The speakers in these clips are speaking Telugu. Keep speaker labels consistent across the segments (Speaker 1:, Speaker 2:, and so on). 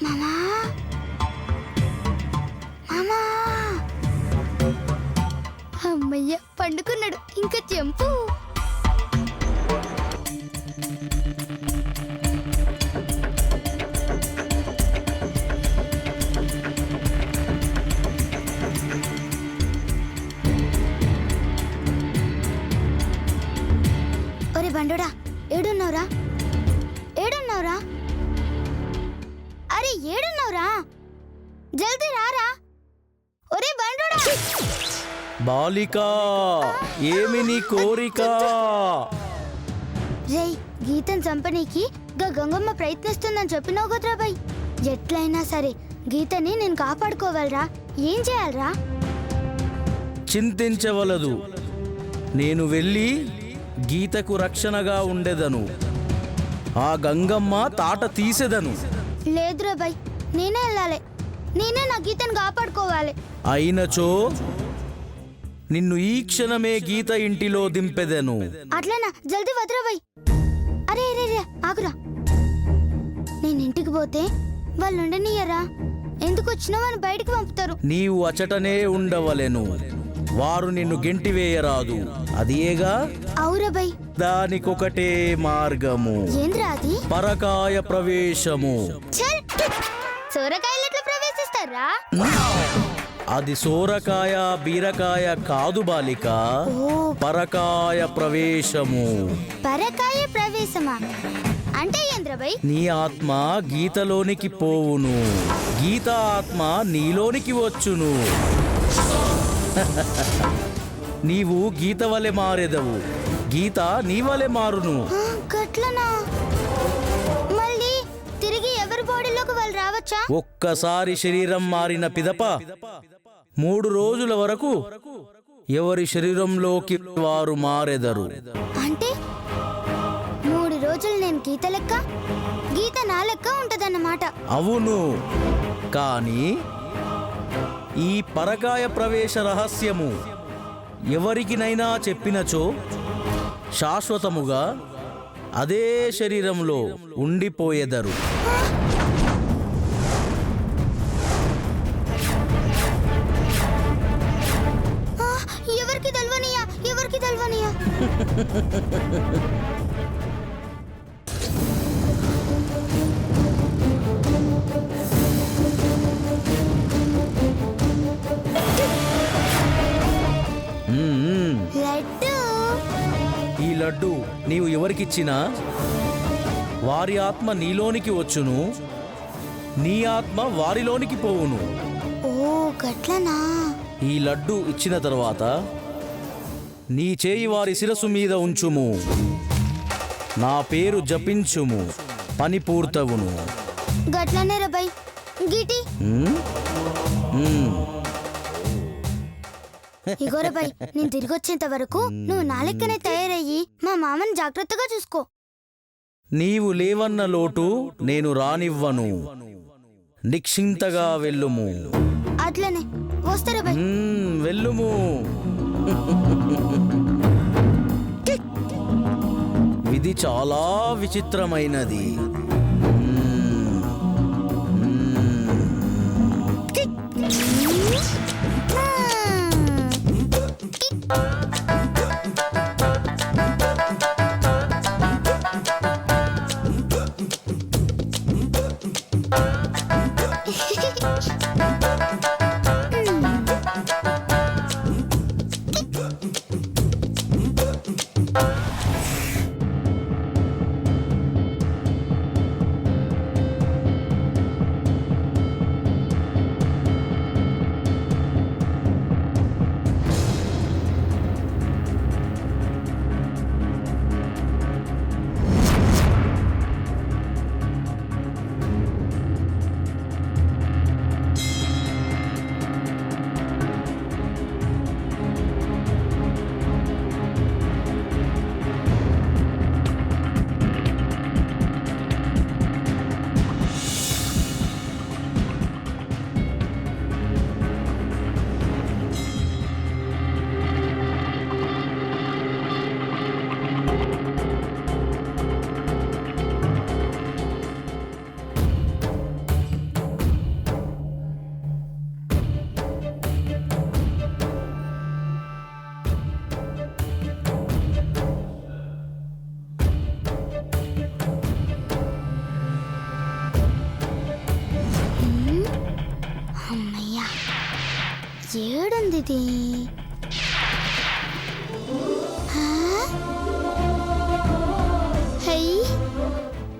Speaker 1: మామా మామా అమ్మయ్య పండుకున్నాడు ఇంకా చెంపు. ఒరే బండోడా ఏడున్నావురా? ఏడున్నావురా? అరే ఏడున్నావురా? జల్దీ రారా. ఒరే బండోడా.
Speaker 2: బాలిక ఏమి నీ కోరిక?
Speaker 1: రేయ్ గీతను చంపనీకి గంగమ్మ ప్రయత్నిస్తుందని చెప్పినావు కదరా బై. ఎట్లయినా సరే గీతని నేను కాపాడుకోవాలరా. ఏం చేయాలరా?
Speaker 2: చింతించవలదు. నేను వెళ్ళి గీతకు రక్షణగా ఉండేదను. ఆ గంగమ్మ తాట తీసేదను.
Speaker 1: లేదురా బై, నేనే వెళ్ళాలి. నేనే నా గీతను కాపాడుకోవాలి.
Speaker 2: అయినచో నిన్ను ఈ క్షణమే గీత ఇంటిలో దింపెదను.
Speaker 1: అట్లనా? జల్దీ వదరా బై. అరే రే రే ఆగురా. నేను ఇంటికి పోతే వాళ్ళు ఉండనియ్యరా. ఎందుకు వచ్చినా వాళ్ళు బయటికి పంపుతారు.
Speaker 2: నీవు అచటనే ఉండవలెను. వారు నిన్ను గెంటివేయరాదు. అదియేగా.
Speaker 1: అవురా బై.
Speaker 2: దానికొకటే మార్గము.
Speaker 1: ఏంద్రా అది?
Speaker 2: పరకాయ ప్రవేశము.
Speaker 1: చల్, సోరకాయలు ఎట్లా ప్రవేశిస్తారా?
Speaker 2: అది సోరకాయ బీరకాయ కాదు బాలిక, పరకాయ ప్రవేశము.
Speaker 1: పరకాయ ప్రవేశమా అంటే ఏంద్రబై?
Speaker 2: నీ ఆత్మ గీతలోనికి పోవును, గీత ఆత్మ నీలోనికి వచ్చును. నీవు గీత వలె మారెదవు, గీత నీ వలె మారును.
Speaker 1: గట్లనా? మళ్ళీ తిరిగి ఎవరి బాడీలోకి వాళ్ళు రావచ్చా?
Speaker 2: ఒక్కసారి శరీరం మారిన పిదప 3 రోజుల వరకు ఎవరి శరీరంలోకి వారు మారెదరు.
Speaker 1: అంటే 3 రోజులు నేను గీత లెక్క, గీత నా లెక్క ఉంటదన్నమాట.
Speaker 2: అవును, కానీ ఈ పరకాయ ప్రవేశ రహస్యము ఎవరికినైనా చెప్పినచో శాశ్వతముగా అదే శరీరంలో ఉండిపోయేదరు.
Speaker 1: ఎవరికి తెల్వనియా, ఎవరికి తెల్వనియా. లడ్డు.
Speaker 2: ఈ లడ్డు నీవు ఎవరికిచ్చినా వారి ఆత్మ నీలోనికి వచ్చును, నీ ఆత్మ వారిలోనికి పోవును.
Speaker 1: ఓ గట్లనా?
Speaker 2: ఈ లడ్డు ఇచ్చిన తర్వాత నీ చేయి వారి శిరస్సు మీద ఉంచుము, నా పేరు జపించుము, పని పూర్తవును.
Speaker 1: గట్లనే రబై. గీటి ఇగోరబై, నేను తిరిగి వచ్చేంత వరకు నువ్వు నా లెక్కనే తయారయ్యి మా మామని జాగ్రత్తగా చూసుకో.
Speaker 2: నీవు లేవన్న లోటు నేను రానివ్వను. నిశ్చింతగా వెళ్ళుము.
Speaker 1: అట్లనే వస్తారబై.
Speaker 2: వెళ్ళుము. విధి చాలా విచిత్రమైనది.
Speaker 1: ఇది హై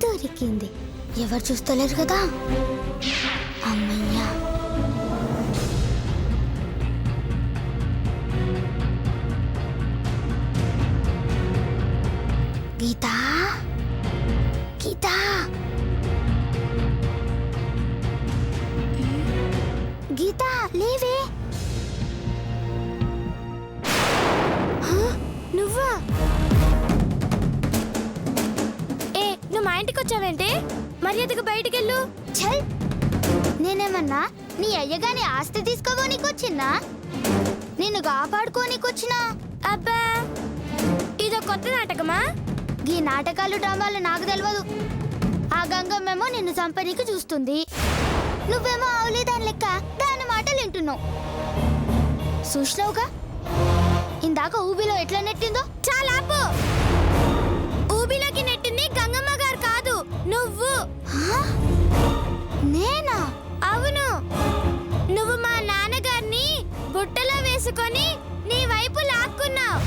Speaker 1: దొరికింది. ఎవరు చూస్తలేరు కదా. అమ్మయ్యా. గీతా గీతా గీతా లేవే. నువ్వా?
Speaker 3: నువ్వు మా ఇంటికి వచ్చావేంటి? మర్యాదగా బయటికెళ్ళు.
Speaker 1: చల్, నేనేమన్నా నీ అయ్యగాని ఆస్తి తీసుకోవడానికొచ్చినా, నిన్ను కాపాడుకోనికొచ్చినా?
Speaker 3: అబ్బా, ఇదో కొత్త నాటకమా?
Speaker 1: ఈ నాటకాలు డ్రామాలు నాకు తెలియదు. ఆ గంగమ్మేమో నిన్ను చంపనీకి చూస్తుంది, నువ్వేమో ఆవులే దాని లెక్క దాని మాటలు వింటున్నావు. చూసినావుగా ఇందాక ఊబిలో ఎట్లా నెట్టిందో.
Speaker 3: చాలా ఆపు. ఊబిలోకి నెట్టింది గంగమ్మ గారు కాదు, నువ్వు.
Speaker 1: నేనా?
Speaker 3: అవును, నువ్వు మా నాన్నగారిని బుట్టలో వేసుకొని నీ వైపు లాక్కున్నావు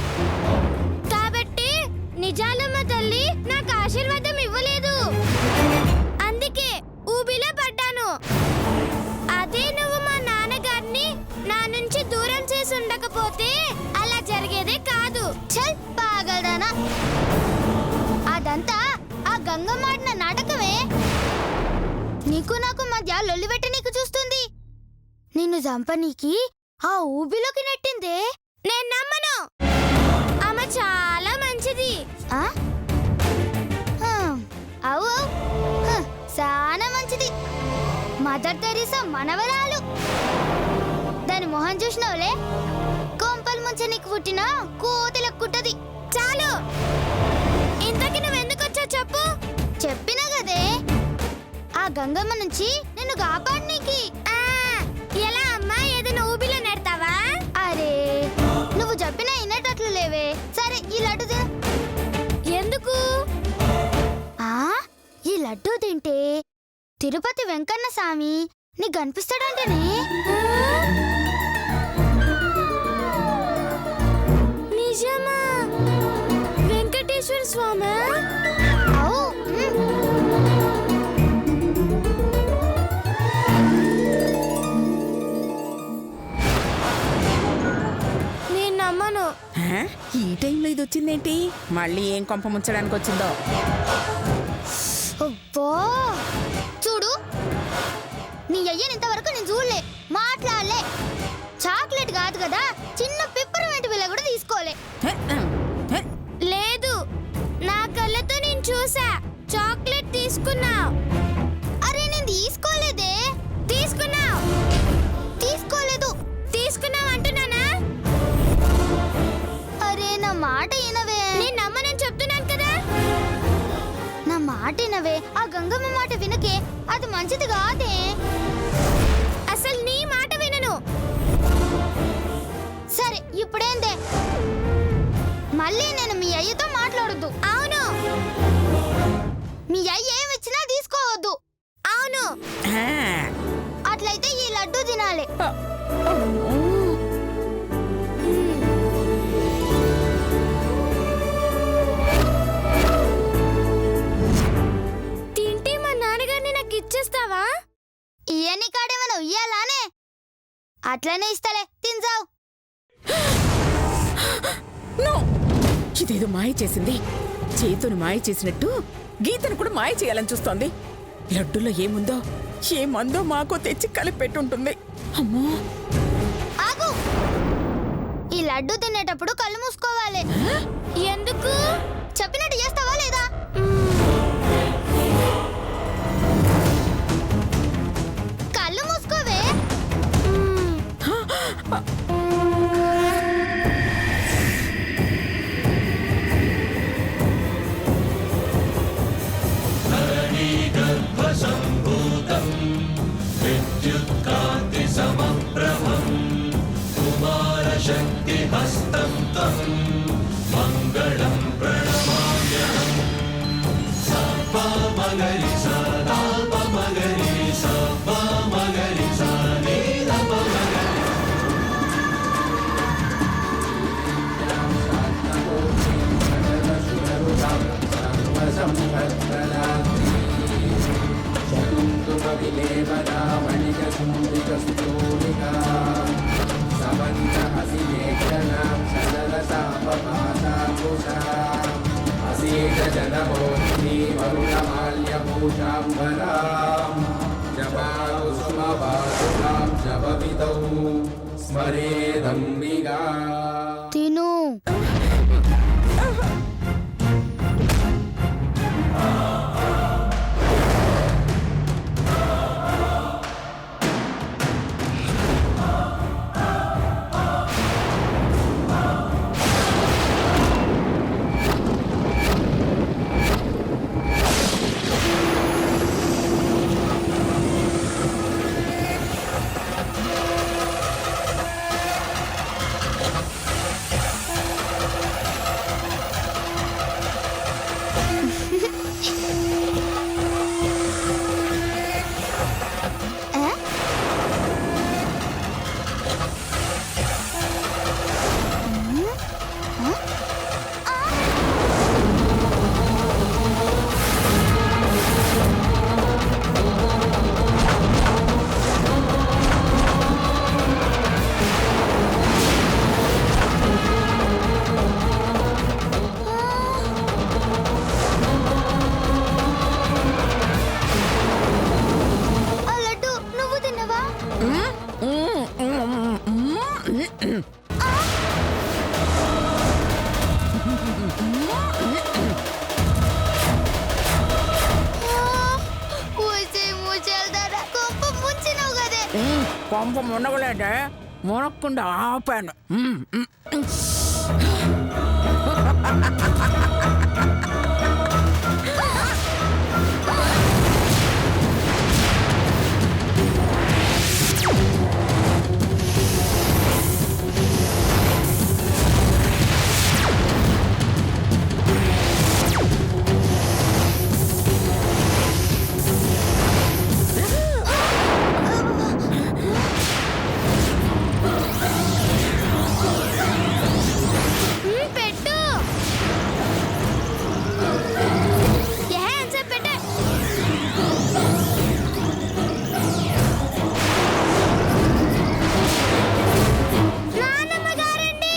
Speaker 3: కాబట్టి నిజాలమ్మ తల్లి నాకు ఆశీర్వాదం ఇవ్వలేదు. అందుకే ఊబిలో పడ్డాను. అదే నువ్వు మా నాన్నగారిని నా నుంచి దూరం చేసి ఉండకపోతే అలా జరిగేదే కాదు.
Speaker 1: చల్ పాగలదానా, అదంతా ఆ గంగమ్మ ఆడిన నాటకమే. నీకు నాకు మధ్య లొల్లిపెట్టి నీకు చూస్తుంది. నిన్ను చంపనీకి ఆ ఊబిలోకి నెట్టిందే.
Speaker 3: నేను నమ్మను. ఆమె చాలా మంచిది.
Speaker 1: ఆ? అవు చాలా మంచిది. మదర్ తెరీసా మనవరాలు. దాని మొహం చూసినావులే, కొంపలు ముంచ నీకు పుట్టిన కోతిలక్కుంటది.
Speaker 3: చాలు, ఇంతకి నువ్వెందుకు వచ్చావు చెప్పు.
Speaker 1: చెప్పినా కదే, ఆ గంగమ్మ నుంచి నిన్ను కాపాడనీకి.
Speaker 3: ఎలా అమ్మా? ఏదైనా ఊబిలో నెడతావా?
Speaker 1: అరే నువ్వు చెప్పినా వినేటట్లు లేవే. సరే ఈ లడ్డు తిను.
Speaker 3: ఎందుకు?
Speaker 1: ఈ లడ్డు తింటే తిరుపతి వెంకన్న స్వామి నీకు కనిపిస్తాడంటనే.
Speaker 3: నిజమా? వెంకటేశ్వర స్వామి?
Speaker 1: అవు
Speaker 3: నేను నమ్మను.
Speaker 4: ఈ టైంలో ఇది వచ్చిందేంటి? మళ్ళీ ఏం కొంప ముంచడానికి వచ్చిందో?
Speaker 1: అబ్బో చూడు, నీ అయ్యని ఇంతవరకు నేను చూడలే, మాట్లాడలే. చాక్లెట్ కాదు కదా, చిన్న పిప్పర్మెంట్ బిల్ల కూడా తీసుకోలే.
Speaker 3: లేదు, నా కళ్ళతో నేను చూసా. చాక్లెట్ తీసుకున్నావు.
Speaker 1: అరే నేను తీసుకోలేదే.
Speaker 3: తీసుకున్నావు.
Speaker 1: తీసుకోలేదు.
Speaker 3: తీసుకున్నావు అంటున్నానా?
Speaker 1: అరే నా మాట వినవే.
Speaker 3: నేను నమ్మనని చెప్తున్నాను కదా.
Speaker 1: నా మాట వినవే. ఆ గంగమ్మ మాట వినకే, అది మంచిది కాదే.
Speaker 3: అసలు నీ మాట వినను.
Speaker 1: సరే ఇప్పుడేందే, మళ్ళీ నేను మీ అయ్యతో మాట్లాడొద్దు.
Speaker 3: అవును.
Speaker 1: మీ అయ్య ఏమిచ్చినా తీసుకోవద్దు.
Speaker 3: అవును.
Speaker 1: అట్లయితే ఈ లడ్డు తినాలి.
Speaker 3: తింటే మా నాన్నగారిని నాకు ఇచ్చేస్తావా?
Speaker 1: ఇయన్ని కాడేమన్నా ఉయ్యాలానే? అట్లనే ఇస్తలే, తింజావు.
Speaker 4: ఇదేదో మాయ చేసింది. చేతును మాయ చేసినట్టు గీతను కూడా మాయ చేయాలని చూస్తోంది. లడ్డులో ఏముందో ఏమందో మాకో తెచ్చి కలిపి పెట్టుంటుంది. అమ్మో,
Speaker 1: ఆగు. ఈ లడ్డు తినేటప్పుడు కళ్ళు మూసుకోవాలి.
Speaker 3: ఎందుకు?
Speaker 1: చెప్పినట్టు చేస్తావా లేదా? కళ్ళు మూసుకోవే. తిను. ఆ? ఆ లడ్డు నువ్వు తిన్నవా? ఊసే మూచెల్దారా కొంప ముంచినావు కదే.
Speaker 4: కొంప మునగలేదే, మునక్కుండా ఆపాను.
Speaker 1: పెట్టు. ఏ ఆన్సర్ పెట్టే. నానమ్మ గారండి.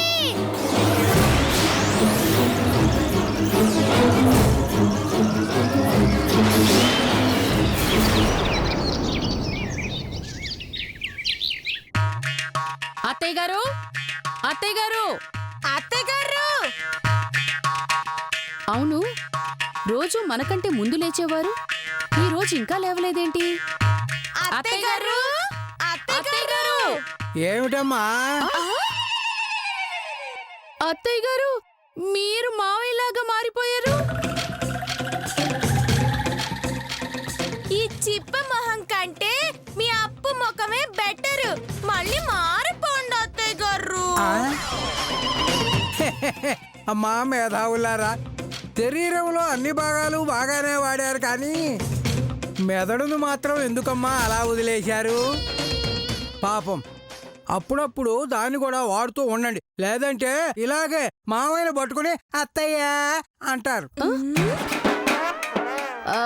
Speaker 5: అత్తయ్య గారు, అత్తయ్య గారు,
Speaker 3: అత్తయ్య గారు,
Speaker 5: అవును రోజు మనకంటే ముందు లేచేవారు, ఈ రోజు ఇంకా లేవలేదేంటి?
Speaker 3: అత్తయ్య గారు,
Speaker 5: అత్తయ్య గారు,
Speaker 6: ఏమిటమ్మా?
Speaker 5: అత్తయ్య గారు, మీరు మావయ్యలాగా మారిపోయారు.
Speaker 3: ఈ చిప్ప మొహం కంటే మీ అప్పు ముఖమే బెటర్. మళ్ళీ మారిపోండి అత్తయ్య గారు.
Speaker 6: అమ్మా మేధావులారా, శరీరంలో అన్ని భాగాలు బాగానే వాడారు కానీ మెదడును మాత్రం ఎందుకమ్మా అలా వదిలేశారు? పాపం, అప్పుడప్పుడు దాన్ని కూడా వాడుతూ ఉండండి, లేదంటే ఇలాగే మామయ్యను పట్టుకుని అత్తయ్య అంటారు.
Speaker 5: ఆ,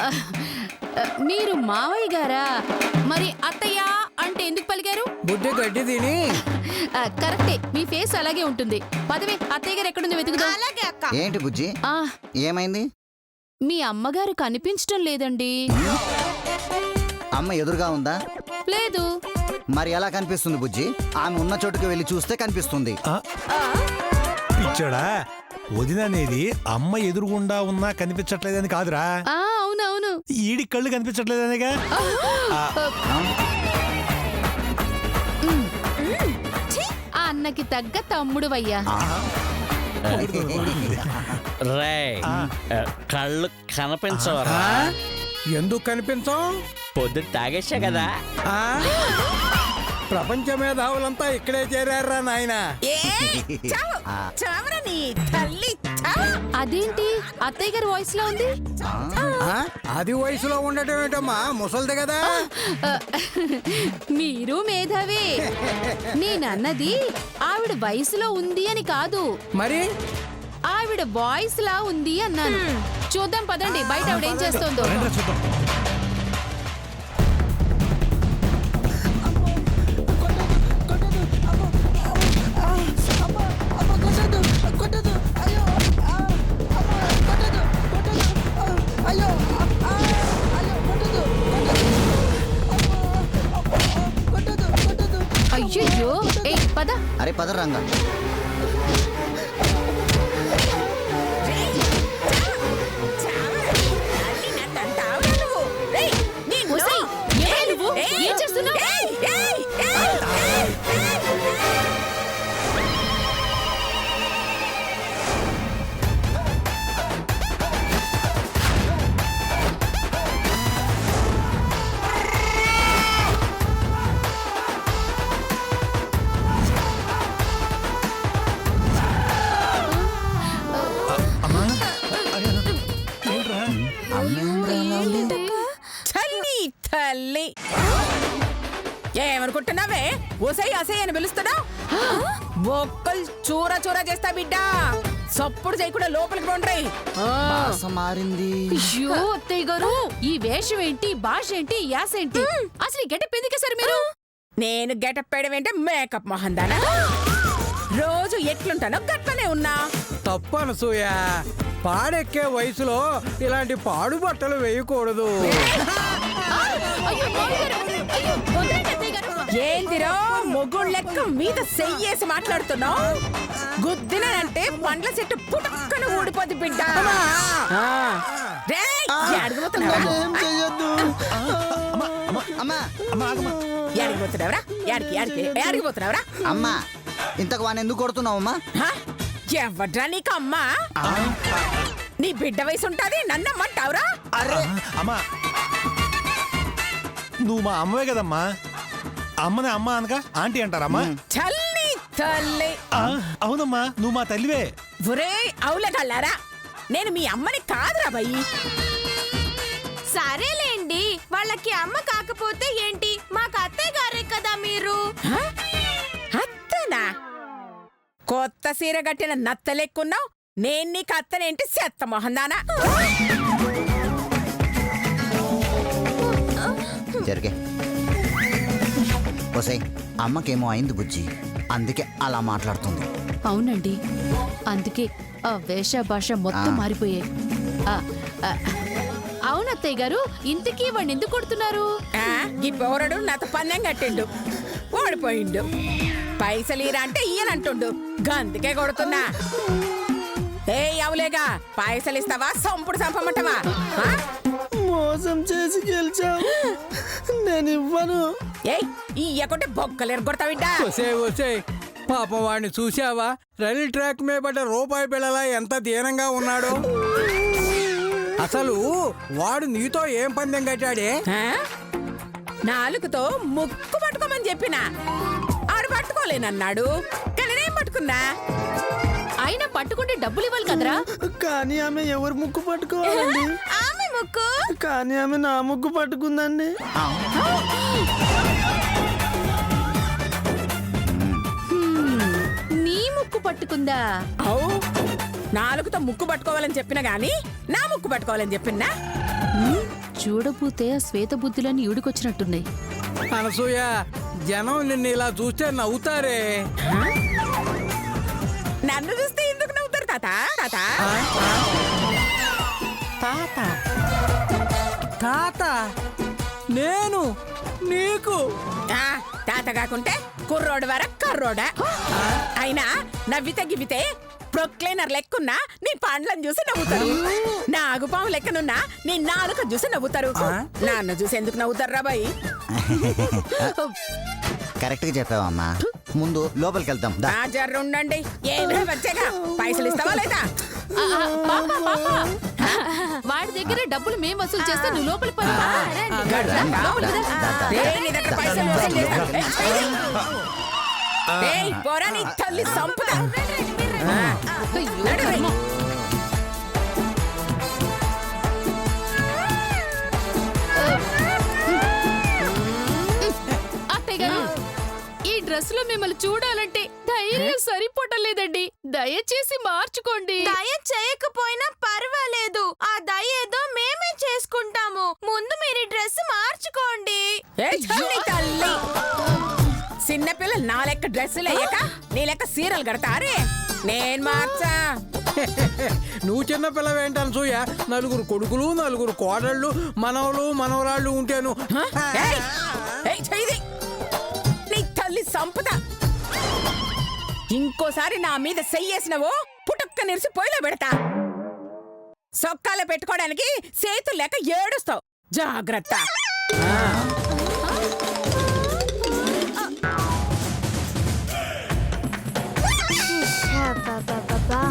Speaker 5: ఆ, మీరు మావయ్య గారా? మరి అత్తయ్య అంటే ఎందుకు పలికారు?
Speaker 6: బుద్ధి గడ్డి తిని
Speaker 5: కరెక్టే, మీ ఫేస్ అలాగే ఉంటుంది. పదవి, అత్తయ్య గారు ఎక్కడుందో వెతుకుదాం.
Speaker 3: అలాగే అక్క.
Speaker 7: ఏంటి బుజ్జి,
Speaker 5: ఆ,
Speaker 7: ఏమైంది?
Speaker 5: మీ అమ్మగారు కనిపించడం లేదండి.
Speaker 7: అమ్మ ఎదురుగా ఉందా?
Speaker 5: లేదు.
Speaker 7: మరి ఎలా కనిపిస్తుంది బుజ్జి? ఆమె ఉన్న చోటుకి వెళ్ళి చూస్తే కనిపిస్తుంది.
Speaker 8: పిచ్చోడా, వదిన అనేది అమ్మ ఎదురుగుండా ఉన్నా కనిపించట్లేదని కాదురా,
Speaker 5: ఆ, అవునవును.
Speaker 8: ఈడి కళ్ళు కనిపించట్లేదనేగా.
Speaker 5: ఆ అన్నకి తగ్గ తమ్ముడు వయ్యా.
Speaker 2: రే కళ్ళు కనిపించవరా?
Speaker 6: ఎందుకు కనిపించం?
Speaker 2: పొద్దు తాగేసా కదా.
Speaker 6: ప్రపంచ మేధావులంతా ఇక్కడే చేరారా నాయన.
Speaker 5: అదేంటి అత్తయ్య గారి వాయిస్ లో ఉంది?
Speaker 6: అది వయసులో ఉండటం ఏంటమ్మా, ముసలిది కదా.
Speaker 5: మీరు మేధావే. నేనన్నది ఆవిడ వయసులో ఉంది అని కాదు,
Speaker 6: మరి
Speaker 5: ఆవిడ వాయిస్ లా ఉంది అన్నాను. చూద్దాం పదండి బయట ఆవిడ ఏం చేస్తోందో.
Speaker 8: రండిరా చూద్దాం.
Speaker 5: అయ్యయ్యో ఏ పద.
Speaker 7: అరే పద రంగా.
Speaker 5: ఒసేయ్, ఎవరే నువ్వు? ఏం చేస్తున్నావ్?
Speaker 8: అమ్మా ఏంట్రా?
Speaker 4: తల్లి తల్లి ఏమనుకుంటున్నావే ఓసై అసై అని పిలుస్తున్నావు? బొక్కలు చూర చూర చేస్తా బిడ్డ. సప్పుడు చేయకుండా లోపలికి పోండ్రి.
Speaker 7: భాష మారింది.
Speaker 5: అయ్యో అత్తయ్య గారు, ఈ వేషం ఏంటి, భాష ఏంటి, యాస ఏంటి? అసలు ఈ గెటప్ ఎందుకేసారు మీరు?
Speaker 4: నేను గెటప్ వేయడం ఏంటే మేకప్ మొహందానా? రోజు ఎట్లుంటానో గట్లనే ఉన్నా.
Speaker 6: తప్పు అనసూయ, పాడెక్కే వయసులో ఇలాంటి పాడు బట్టలు వేయకూడదు.
Speaker 5: అయ్యో, మామయ్య గారు, అయ్యో, వదలండి అత్తయ్య గారు.
Speaker 4: ఏందిరో మొగుడు లెక్క మీద సెయ్యేసి మాట్లాడుతున్నావు? గుద్దినంటే పండ్ల చెట్టు పుట్టుక్కను ఊడిపోద్ది బిడ్డ. ఆ. రేయ్, ఏడికిపోతున్నావా?
Speaker 7: అమ్మా
Speaker 4: ఏడికిపోతున్నావురా? ఏడికిపోతున్నావురా?
Speaker 7: అమ్మా, ఇంతకు వాడిని ఎందుకు కొడుతున్నావమ్మా?
Speaker 4: ఎవడ్రా నీకు అమ్మా? నీ బిడ్డ వయసు ఉంటాది నన్నమ్మంటావురా?
Speaker 8: అమ్మా నువ్వు మా అమ్మవే కదమ్మా. అమ్మని అమ్మ అనక ఆంటీ అంటారమ్మా.
Speaker 4: చల్లి తల్లి.
Speaker 8: అవునమ్మా, నువ్వు మా తల్లివే.
Speaker 4: ఒరే అవులగల్లారా, నేను మీ అమ్మని కాదురా బయ్యి.
Speaker 3: సరేలేండి, వాళ్ళకి అమ్మ కాకపోతే ఏంటి, మాకు అత్తయ్య గారే కదా మీరు.
Speaker 4: అత్తనా? కొత్త సీర కట్టిన నత్తలెక్కున్నావు. నేను నీకు అత్తనేంటి చెత్త మొహందానా?
Speaker 7: జరిగే ఒసేయ్, అమ్మకేమో అయింది బుజ్జి, అందుకే అలా మాట్లాడుతుంది.
Speaker 5: అవునండి, అందుకే ఆ వేష భాష మొత్తం మారిపోయాయి. ఆ, ఆ, అవును అత్తయ్య గారు, ఇంతకీ వాడిని ఎందుకు కొడుతున్నారు?
Speaker 4: ఈ పౌరడు నాతో పందెం కట్టిండు, ఓడిపోయిండు. పైసలీరా అంటే ఈయనంటుండు, గందుకే కొడుతున్నా. ఏ అవులేగా, పైసలు ఇస్తావా సంపుడు సంపమంటావా?
Speaker 6: మోసం చేసి గెలిచావు, నేను ఇవ్వను.
Speaker 4: ఏయ్ ఇయ్యకుంటే బొక్కలు ఎరగొడతావిడ్డా.
Speaker 6: ఒసే పాపం వాడిని చూసావా? రైలు ట్రాక్ మీద పడ్డ రూపాయి బిళ్ళలా ఎంత దీనంగా ఉన్నాడు. అసలు వాడు నీతో ఏం పందెం కట్టాడే?
Speaker 4: నాలుగుతో ముక్కు పట్టుకోమని చెప్పిన, ఆడు పట్టుకోలేనన్నాడు. కానీ నేను పట్టుకున్నా.
Speaker 5: అయినా పట్టుకుంటే డబ్బులు ఇవ్వాలి కదరా?
Speaker 6: కానీ ఆమె ఎవరు ముక్కు పట్టుకోవాలండి?
Speaker 3: ఆమె ముక్కు.
Speaker 6: కానీ ఆమె నా ముక్కు పట్టుకుందండి.
Speaker 5: నీ ముక్కు పట్టుకుందా?
Speaker 4: అవు, నాలుగుతో ముక్కు పట్టుకోవాలని చెప్పిన గాని నా ముక్కు పట్టుకోవాలని చెప్పినా.
Speaker 5: చూడబోతే ఆ శ్వేత బుద్ధులని ఈడుకొచ్చినట్టున్నాయి.
Speaker 6: అనసూయ, జనం నిన్ను ఇలా చూస్తే నవ్వుతారే.
Speaker 4: నన్ను చూస్తే ఎందుకు నవ్వుతారు తాత? తాత తాత
Speaker 6: తాత నేను నీకు
Speaker 4: తాత కాకుంటే కుర్రోడు వర కర్రోడా. అయినా నవ్వితే గివ్వితే ప్రొక్లైనర్ లెక్కున్నా నీ పండ్లను చూసి నవ్వుతారు. నాగుపాము లెక్కనున్నా నీ నాలుక చూసి నవ్వుతారు. నాన్న చూసి ఎందుకు నవ్వుతారు రాబాయి?
Speaker 7: కరెక్ట్ గా చెప్పావమ్మా. ముందు లోపలికి వెళ్తాం దా.
Speaker 4: ఉండండి, ఏమిరా వచ్చాగా పైసలు ఇస్తావా లేదా?
Speaker 5: వాడి దగ్గర డబ్బులు మేము వసూలు చేస్తే నువ్వు లోపలి పో.
Speaker 4: పోరా నీ తల్లి సంపద.
Speaker 5: అత్తయ్య గారు, ఈ డ్రెస్ లో మిమ్మల్ని చూడాలంటే ధైర్యం సరిపోవటం దయచేసి మార్చుకోండి.
Speaker 3: దయ చేయకపోయినా పర్వాలేదు, ఆ దయ ఏదో మేమే చేసుకుంటాము. ముందు మీరు డ్రెస్ మార్చుకోండి.
Speaker 4: ఏ తల్లి తల్లి, చిన్నపిల్లలు నా లెక్క డ్రెస్సులు వేయక నీ లెక్క సీరలు కడతారే. నేను మార్చా.
Speaker 6: నువ్వు చిన్న పిల్లవేంటాను సూయ, నలుగురు కొడుకులు, నలుగురు కోడళ్ళు, మనవలు మనవరాళ్ళు ఉంటేను.
Speaker 4: ఏయ్, ఏయ్, చెయ్యి. నీ తల్లి సంపద. ఇంకోసారి నా మీద చెయ్యేసినవో పుటక్క నిరిసి పొయ్యిలో పెడతా. సొక్కాలో పెట్టుకోవడానికి చేతులు లేక ఏడుస్తావు. జాగ్రత్త.
Speaker 1: అబ్బబ్బబ్బబ్బా,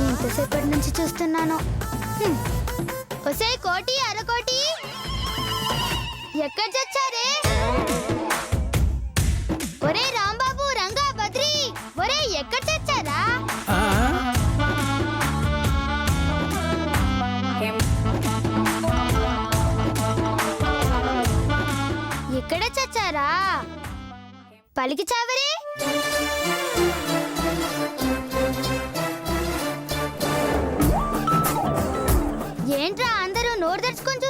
Speaker 1: ఎంతసేపటి నుంచి చూస్తున్నాను. ఒసే కోటి అరకోటి, ఎక్కడ చచ్చారే? ఒరే రాంబాబు, రంగా, బద్రి, ఒరే ఎక్కడ చచ్చారా? ఎక్కడ చచ్చారా? పలికి చావరే? ఏంట్రా అందరూ నోరు తెరుచుకొని